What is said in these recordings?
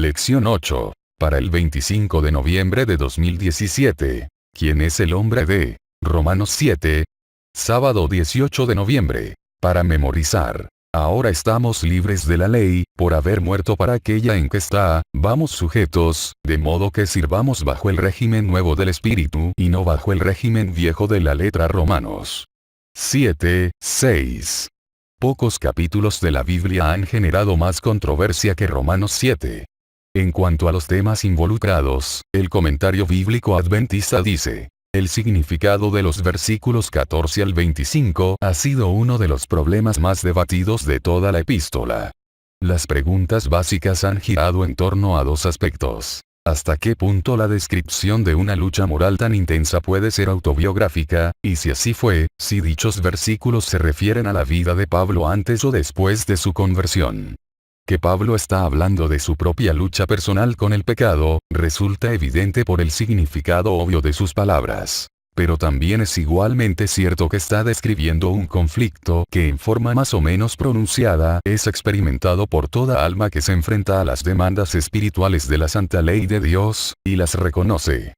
Lección 8. Para el 25 de noviembre de 2017. ¿Quién es el hombre de Romanos 7? Sábado 18 de noviembre. Para memorizar. Ahora estamos libres de la ley, por haber muerto para aquella en que vamos sujetos, de modo que sirvamos bajo el régimen nuevo del Espíritu y no bajo el régimen viejo de la letra. Romanos 7, 6. Pocos capítulos de la Biblia han generado más controversia que Romanos 7. En cuanto a los temas involucrados, el comentario bíblico adventista dice: el significado de los versículos 14 al 25 ha sido uno de los problemas más debatidos de toda la epístola. Las preguntas básicas han girado en torno a dos aspectos. ¿Hasta qué punto la descripción de una lucha moral tan intensa puede ser autobiográfica? Y si así fue, si dichos versículos se refieren a la vida de Pablo antes o después de su conversión. Que Pablo está hablando de su propia lucha personal con el pecado, resulta evidente por el significado obvio de sus palabras. Pero también es igualmente cierto que está describiendo un conflicto que en forma más o menos pronunciada es experimentado por toda alma que se enfrenta a las demandas espirituales de la santa ley de Dios, y las reconoce.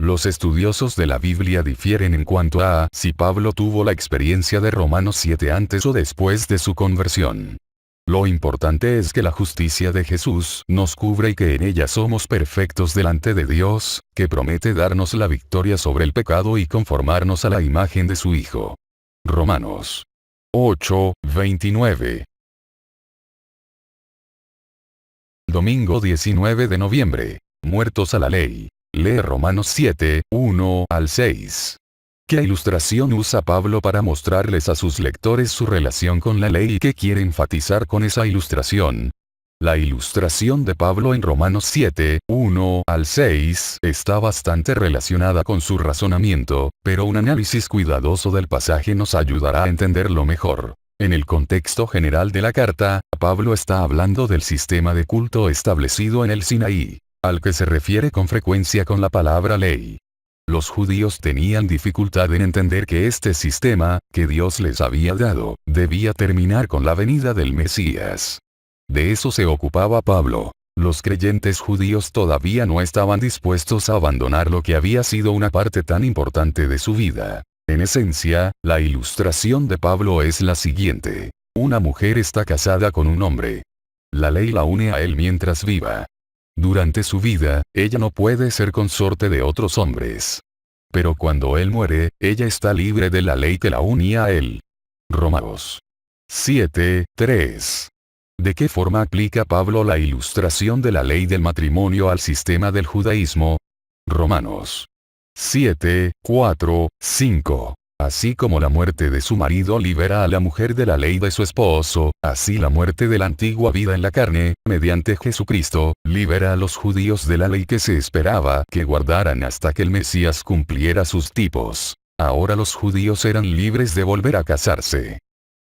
Los estudiosos de la Biblia difieren en cuanto a si Pablo tuvo la experiencia de Romanos 7 antes o después de su conversión. Lo importante es que la justicia de Jesús nos cubre y que en ella somos perfectos delante de Dios, que promete darnos la victoria sobre el pecado y conformarnos a la imagen de su Hijo. Romanos 8, 29. Domingo 19 de noviembre. Muertos a la ley. Lee Romanos 7, 1 al 6. ¿Qué ilustración usa Pablo para mostrarles a sus lectores su relación con la ley y qué quiere enfatizar con esa ilustración? La ilustración de Pablo en Romanos 7, 1 al 6 está bastante relacionada con su razonamiento, pero un análisis cuidadoso del pasaje nos ayudará a entenderlo mejor. En el contexto general de la carta, Pablo está hablando del sistema de culto establecido en el Sinaí, al que se refiere con frecuencia con la palabra ley. Los judíos tenían dificultad en entender que este sistema, que Dios les había dado, debía terminar con la venida del Mesías. De eso se ocupaba Pablo. Los creyentes judíos todavía no estaban dispuestos a abandonar lo que había sido una parte tan importante de su vida. En esencia, la ilustración de Pablo es la siguiente. Una mujer está casada con un hombre. La ley la une a él mientras viva. Durante su vida, ella no puede ser consorte de otros hombres. Pero cuando él muere, ella está libre de la ley que la unía a él. Romanos 7, 3. ¿De qué forma aplica Pablo la ilustración de la ley del matrimonio al sistema del judaísmo? Romanos 7, 4, 5. Así como la muerte de su marido libera a la mujer de la ley de su esposo, así la muerte de la antigua vida en la carne, mediante Jesucristo, libera a los judíos de la ley que se esperaba que guardaran hasta que el Mesías cumpliera sus tipos. Ahora los judíos eran libres de volver a casarse.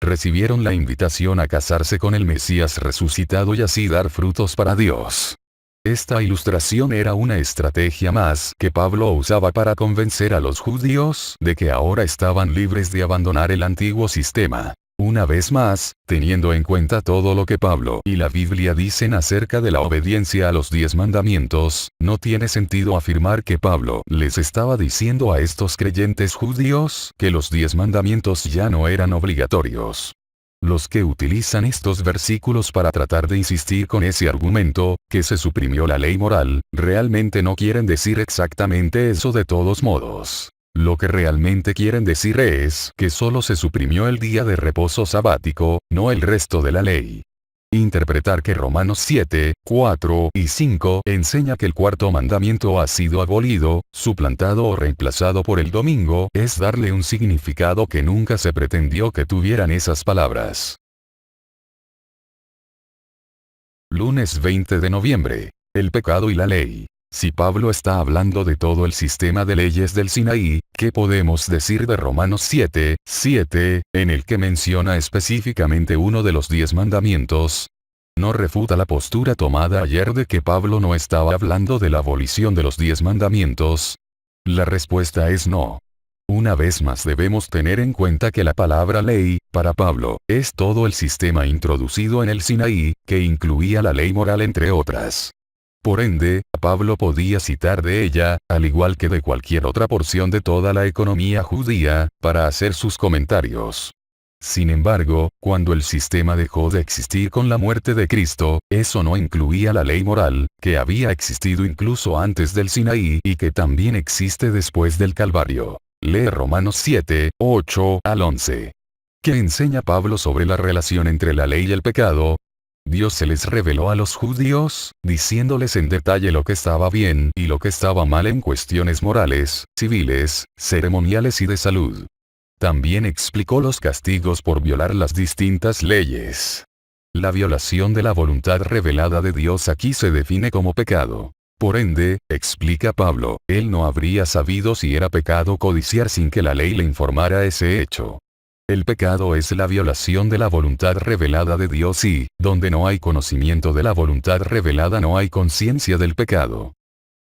Recibieron la invitación a casarse con el Mesías resucitado y así dar frutos para Dios. Esta ilustración era una estrategia más que Pablo usaba para convencer a los judíos de que ahora estaban libres de abandonar el antiguo sistema. Una vez más, teniendo en cuenta todo lo que Pablo y la Biblia dicen acerca de la obediencia a los 10 mandamientos, no tiene sentido afirmar que Pablo les estaba diciendo a estos creyentes judíos que los 10 mandamientos ya no eran obligatorios. Los que utilizan estos versículos para tratar de insistir con ese argumento, que se suprimió la ley moral, realmente no quieren decir exactamente eso de todos modos. Lo que realmente quieren decir es que solo se suprimió el día de reposo sabático, no el resto de la ley. Interpretar que Romanos 7, 4 y 5 enseña que el cuarto mandamiento ha sido abolido, suplantado o reemplazado por el domingo, es darle un significado que nunca se pretendió que tuvieran esas palabras. Lunes 20 de noviembre. El pecado y la ley. Si Pablo está hablando de todo el sistema de leyes del Sinaí, ¿qué podemos decir de Romanos 7, 7, en el que menciona específicamente uno de los 10 mandamientos? ¿No refuta la postura tomada ayer de que Pablo no estaba hablando de la abolición de los 10 mandamientos? La respuesta es no. Una vez más debemos tener en cuenta que la palabra ley, para Pablo, es todo el sistema introducido en el Sinaí, que incluía la ley moral entre otras. Por ende, Pablo podía citar de ella, al igual que de cualquier otra porción de toda la economía judía, para hacer sus comentarios. Sin embargo, cuando el sistema dejó de existir con la muerte de Cristo, eso no incluía la ley moral, que había existido incluso antes del Sinaí y que también existe después del Calvario. Lee Romanos 7, 8 al 11. ¿Qué enseña Pablo sobre la relación entre la ley y el pecado? Dios se les reveló a los judíos, diciéndoles en detalle lo que estaba bien y lo que estaba mal en cuestiones morales, civiles, ceremoniales y de salud. También explicó los castigos por violar las distintas leyes. La violación de la voluntad revelada de Dios aquí se define como pecado. Por ende, explica Pablo, él no habría sabido si era pecado codiciar sin que la ley le informara ese hecho. El pecado es la violación de la voluntad revelada de Dios y, donde no hay conocimiento de la voluntad revelada no hay conciencia del pecado.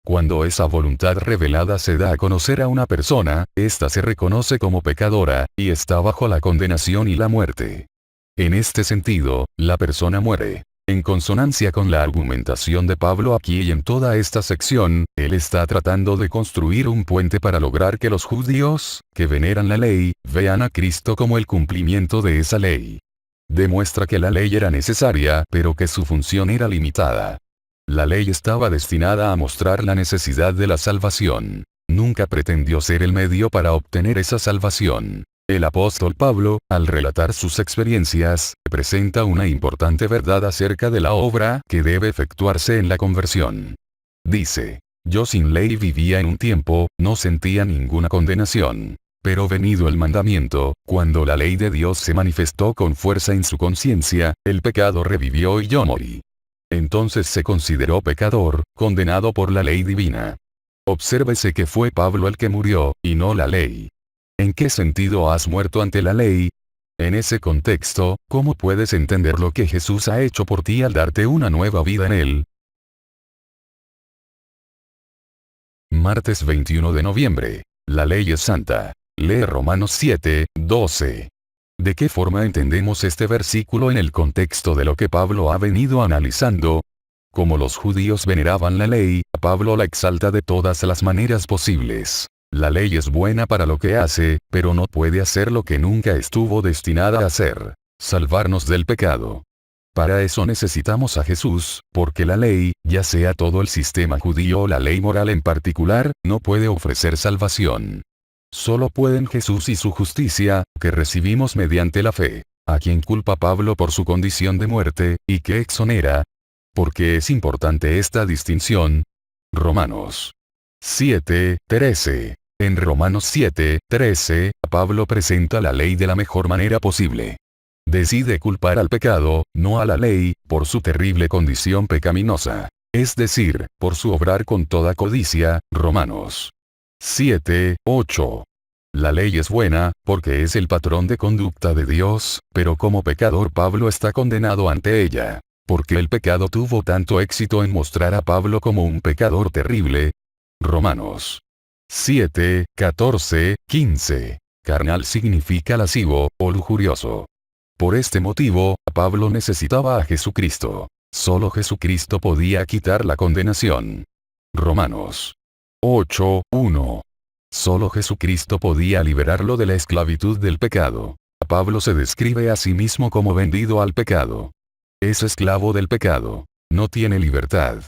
Cuando esa voluntad revelada se da a conocer a una persona, ésta se reconoce como pecadora, y está bajo la condenación y la muerte. En este sentido, la persona muere. En consonancia con la argumentación de Pablo aquí y en toda esta sección, él está tratando de construir un puente para lograr que los judíos, que veneran la ley, vean a Cristo como el cumplimiento de esa ley. Demuestra que la ley era necesaria, pero que su función era limitada. La ley estaba destinada a mostrar la necesidad de la salvación. Nunca pretendió ser el medio para obtener esa salvación. El apóstol Pablo, al relatar sus experiencias, presenta una importante verdad acerca de la obra que debe efectuarse en la conversión. Dice, yo sin ley vivía en un tiempo, no sentía ninguna condenación. Pero venido el mandamiento, cuando la ley de Dios se manifestó con fuerza en su conciencia, el pecado revivió y yo morí. Entonces se consideró pecador, condenado por la ley divina. Obsérvese que fue Pablo el que murió, y no la ley. ¿En qué sentido has muerto ante la ley? En ese contexto, ¿cómo puedes entender lo que Jesús ha hecho por ti al darte una nueva vida en él? Martes 21 de noviembre. La ley es santa. Lee Romanos 7, 12. ¿De qué forma entendemos este versículo en el contexto de lo que Pablo ha venido analizando? Como los judíos veneraban la ley, Pablo la exalta de todas las maneras posibles. La ley es buena para lo que hace, pero no puede hacer lo que nunca estuvo destinada a hacer: salvarnos del pecado. Para eso necesitamos a Jesús, porque la ley, ya sea todo el sistema judío o la ley moral en particular, no puede ofrecer salvación. Solo pueden Jesús y su justicia, que recibimos mediante la fe. ¿A quién culpa Pablo por su condición de muerte, y qué exonera? ¿Por qué es importante esta distinción? Romanos 7, 13. En Romanos 7, 13, Pablo presenta la ley de la mejor manera posible. Decide culpar al pecado, no a la ley, por su terrible condición pecaminosa. Es decir, por su obrar con toda codicia. Romanos 7, 8. La ley es buena, porque es el patrón de conducta de Dios, pero como pecador Pablo está condenado ante ella. Porque el pecado tuvo tanto éxito en mostrar a Pablo como un pecador terrible. Romanos 7, 14, 15. Carnal significa lascivo, o lujurioso. Por este motivo, Pablo necesitaba a Jesucristo. Solo Jesucristo podía quitar la condenación. Romanos 8, 1. Solo Jesucristo podía liberarlo de la esclavitud del pecado. Pablo se describe a sí mismo como vendido al pecado. Es esclavo del pecado. No tiene libertad.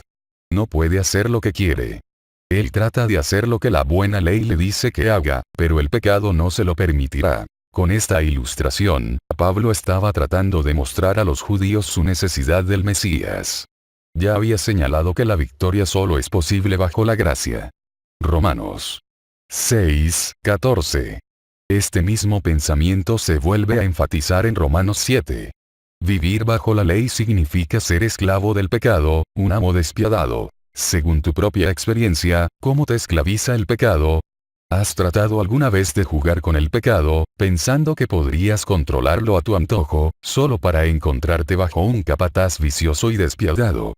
No puede hacer lo que quiere. Él trata de hacer lo que la buena ley le dice que haga, pero el pecado no se lo permitirá. Con esta ilustración, Pablo estaba tratando de mostrar a los judíos su necesidad del Mesías. Ya había señalado que la victoria solo es posible bajo la gracia. Romanos 6, 14. Este mismo pensamiento se vuelve a enfatizar en Romanos 7. Vivir bajo la ley significa ser esclavo del pecado, un amo despiadado. Según tu propia experiencia, ¿cómo te esclaviza el pecado? ¿Has tratado alguna vez de jugar con el pecado, pensando que podrías controlarlo a tu antojo, solo para encontrarte bajo un capataz vicioso y despiadado?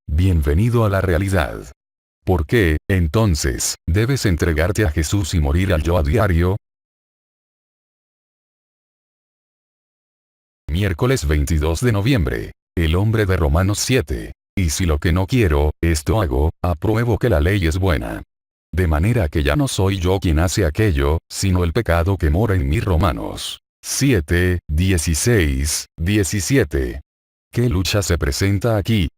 Bienvenido a la realidad. ¿Por qué, entonces, debes entregarte a Jesús y morir al yo a diario? Miércoles 22 de noviembre. El hombre de Romanos 7. Y si lo que no quiero, esto hago, apruebo que la ley es buena. De manera que ya no soy yo quien hace aquello, sino el pecado que mora en mí. Romanos 7, 16, 17. ¿Qué lucha se presenta aquí?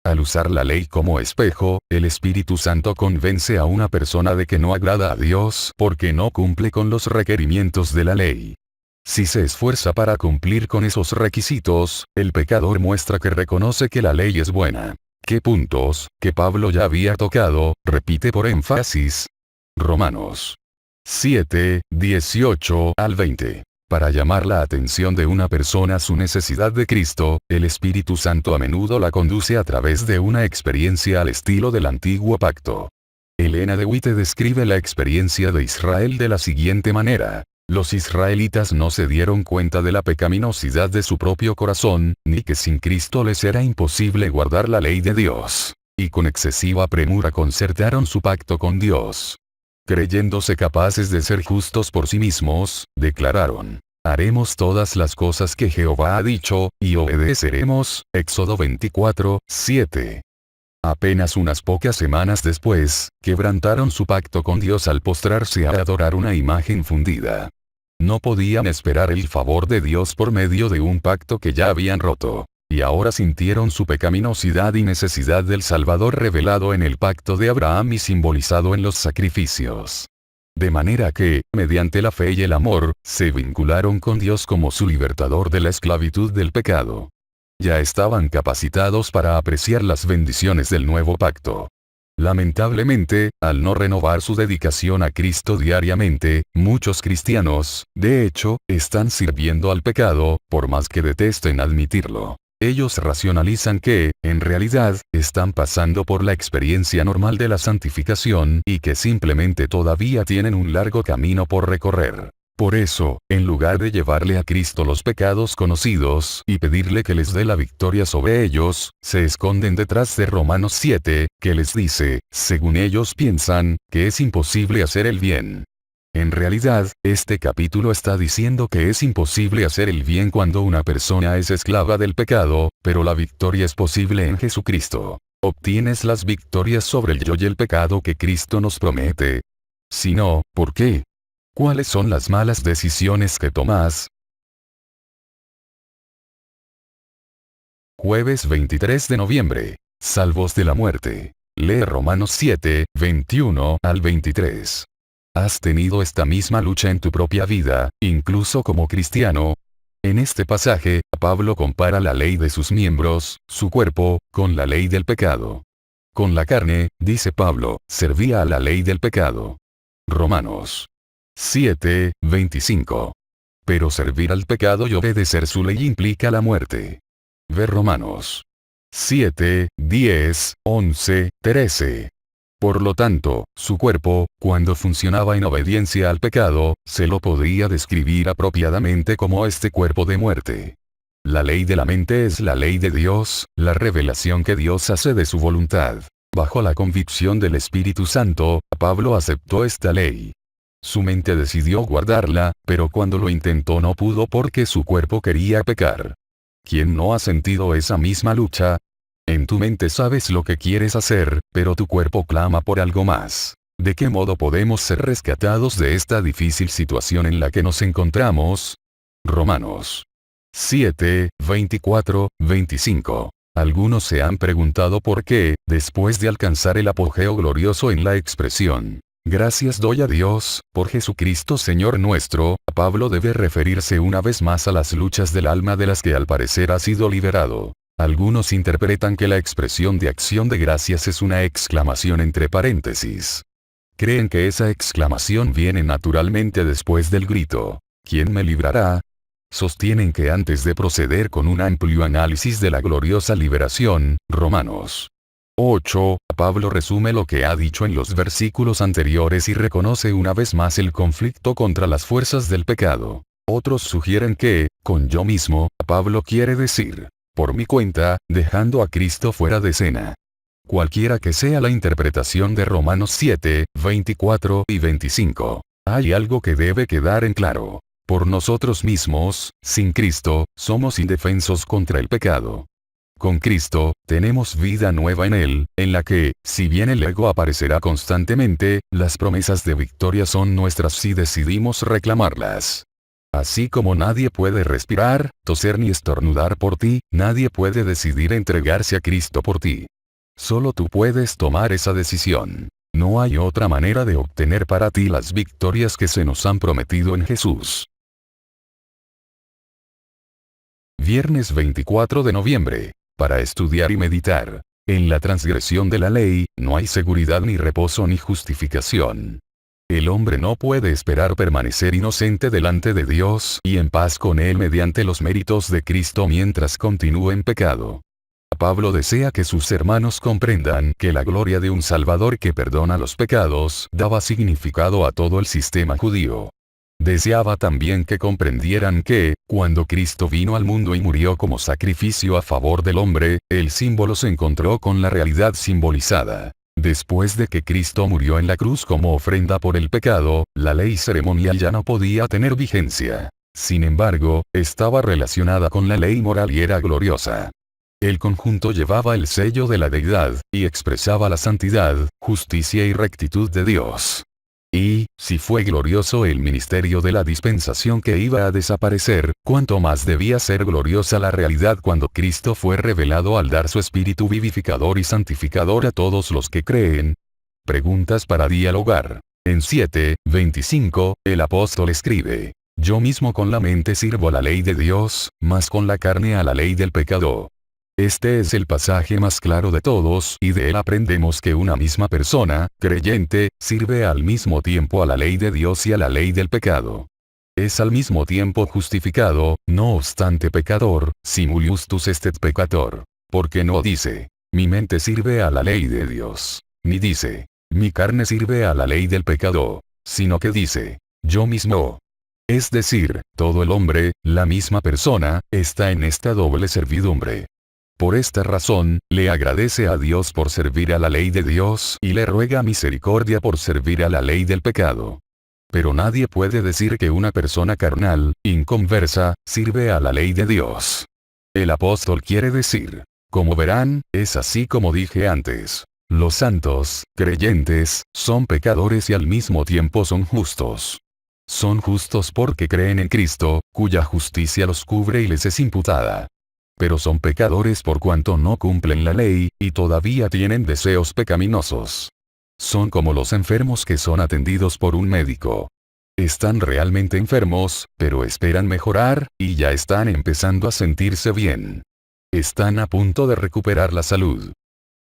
Al usar la ley como espejo, el Espíritu Santo convence a una persona de que no agrada a Dios porque no cumple con los requerimientos de la ley. Si se esfuerza para cumplir con esos requisitos, el pecador muestra que reconoce que la ley es buena. ¿Qué puntos, que Pablo ya había tocado, repite por énfasis? Romanos 7, 18 al 20. Para llamar la atención de una persona a su necesidad de Cristo, el Espíritu Santo a menudo la conduce a través de una experiencia al estilo del Antiguo Pacto. Elena de White describe la experiencia de Israel de la siguiente manera. Los israelitas no se dieron cuenta de la pecaminosidad de su propio corazón, ni que sin Cristo les era imposible guardar la ley de Dios. Y con excesiva premura concertaron su pacto con Dios. Creyéndose capaces de ser justos por sí mismos, declararon: haremos todas las cosas que Jehová ha dicho, y obedeceremos. Éxodo 24, 7. Apenas unas pocas semanas después, quebrantaron su pacto con Dios al postrarse a adorar una imagen fundida. No podían esperar el favor de Dios por medio de un pacto que ya habían roto. Y ahora sintieron su pecaminosidad y necesidad del Salvador revelado en el pacto de Abraham y simbolizado en los sacrificios. De manera que, mediante la fe y el amor, se vincularon con Dios como su libertador de la esclavitud del pecado. Ya estaban capacitados para apreciar las bendiciones del nuevo pacto. Lamentablemente, al no renovar su dedicación a Cristo diariamente, muchos cristianos, de hecho, están sirviendo al pecado, por más que detesten admitirlo. Ellos racionalizan que, en realidad, están pasando por la experiencia normal de la santificación y que simplemente todavía tienen un largo camino por recorrer. Por eso, en lugar de llevarle a Cristo los pecados conocidos y pedirle que les dé la victoria sobre ellos, se esconden detrás de Romanos 7, que les dice, según ellos piensan, que es imposible hacer el bien. En realidad, este capítulo está diciendo que es imposible hacer el bien cuando una persona es esclava del pecado, pero la victoria es posible en Jesucristo. Obtienes las victorias sobre el yo y el pecado que Cristo nos promete. Si no, ¿por qué? ¿Cuáles son las malas decisiones que tomas? Jueves 23 de noviembre. Salvos de la muerte. Lee Romanos 7, 21 al 23. ¿Has tenido esta misma lucha en tu propia vida, incluso como cristiano? En este pasaje, Pablo compara la ley de sus miembros, su cuerpo, con la ley del pecado. Con la carne, dice Pablo, servía a la ley del pecado. Romanos 7, 25. Pero servir al pecado y obedecer su ley implica la muerte. Ve Romanos 7, 10, 11, 13. Por lo tanto, su cuerpo, cuando funcionaba en obediencia al pecado, se lo podría describir apropiadamente como este cuerpo de muerte. La ley de la mente es la ley de Dios, la revelación que Dios hace de su voluntad. Bajo la convicción del Espíritu Santo, Pablo aceptó esta ley. Su mente decidió guardarla, pero cuando lo intentó no pudo porque su cuerpo quería pecar. ¿Quién no ha sentido esa misma lucha? En tu mente sabes lo que quieres hacer, pero tu cuerpo clama por algo más. ¿De qué modo podemos ser rescatados de esta difícil situación en la que nos encontramos? Romanos 7, 24, 25. Algunos se han preguntado por qué, después de alcanzar el apogeo glorioso en la expresión, gracias doy a Dios, por Jesucristo Señor nuestro, Pablo debe referirse una vez más a las luchas del alma de las que al parecer ha sido liberado. Algunos interpretan que la expresión de acción de gracias es una exclamación entre paréntesis. Creen que esa exclamación viene naturalmente después del grito, ¿quién me librará? Sostienen que antes de proceder con un amplio análisis de la gloriosa liberación, Romanos 8, Pablo resume lo que ha dicho en los versículos anteriores y reconoce una vez más el conflicto contra las fuerzas del pecado. Otros sugieren que, con yo mismo, Pablo quiere decir, por mi cuenta, dejando a Cristo fuera de escena. Cualquiera que sea la interpretación de Romanos 7, 24 y 25, hay algo que debe quedar en claro. Por nosotros mismos, sin Cristo, somos indefensos contra el pecado. Con Cristo, tenemos vida nueva en Él, en la que, si bien el ego aparecerá constantemente, las promesas de victoria son nuestras si decidimos reclamarlas. Así como nadie puede respirar, toser ni estornudar por ti, nadie puede decidir entregarse a Cristo por ti. Solo tú puedes tomar esa decisión. No hay otra manera de obtener para ti las victorias que se nos han prometido en Jesús. Viernes 24 de noviembre. Para estudiar y meditar. En la transgresión de la ley, no hay seguridad ni reposo ni justificación. El hombre no puede esperar permanecer inocente delante de Dios y en paz con Él mediante los méritos de Cristo mientras continúe en pecado. Pablo desea que sus hermanos comprendan que la gloria de un Salvador que perdona los pecados daba significado a todo el sistema judío. Deseaba también que comprendieran que, cuando Cristo vino al mundo y murió como sacrificio a favor del hombre, el símbolo se encontró con la realidad simbolizada. Después de que Cristo murió en la cruz como ofrenda por el pecado, la ley ceremonial ya no podía tener vigencia. Sin embargo, estaba relacionada con la ley moral y era gloriosa. El conjunto llevaba el sello de la deidad, y expresaba la santidad, justicia y rectitud de Dios. Y, si fue glorioso el ministerio de la dispensación que iba a desaparecer, cuánto más debía ser gloriosa la realidad cuando Cristo fue revelado al dar su espíritu vivificador y santificador a todos los que creen. Preguntas para dialogar. En 7:25, el apóstol escribe: Yo mismo con la mente sirvo a la ley de Dios, mas con la carne a la ley del pecado. Este es el pasaje más claro de todos y de él aprendemos que una misma persona, creyente, sirve al mismo tiempo a la ley de Dios y a la ley del pecado. Es al mismo tiempo justificado, no obstante pecador, simul justus estet peccator. Porque no dice, mi mente sirve a la ley de Dios, ni dice, mi carne sirve a la ley del pecado, sino que dice, yo mismo. Es decir, todo el hombre, la misma persona, está en esta doble servidumbre. Por esta razón, le agradece a Dios por servir a la ley de Dios y le ruega misericordia por servir a la ley del pecado. Pero nadie puede decir que una persona carnal, inconversa, sirve a la ley de Dios. El apóstol quiere decir, como verán, es así como dije antes. Los santos, creyentes, son pecadores y al mismo tiempo son justos. Son justos porque creen en Cristo, cuya justicia los cubre y les es imputada. Pero son pecadores por cuanto no cumplen la ley, y todavía tienen deseos pecaminosos. Son como los enfermos que son atendidos por un médico. Están realmente enfermos, pero esperan mejorar, y ya están empezando a sentirse bien. Están a punto de recuperar la salud.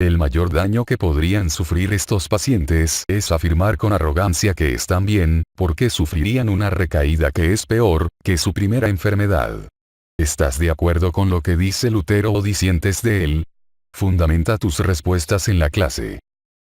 El mayor daño que podrían sufrir estos pacientes es afirmar con arrogancia que están bien, porque sufrirían una recaída que es peor que su primera enfermedad. ¿Estás de acuerdo con lo que dice Lutero o disientes de él? Fundamenta tus respuestas en la clase.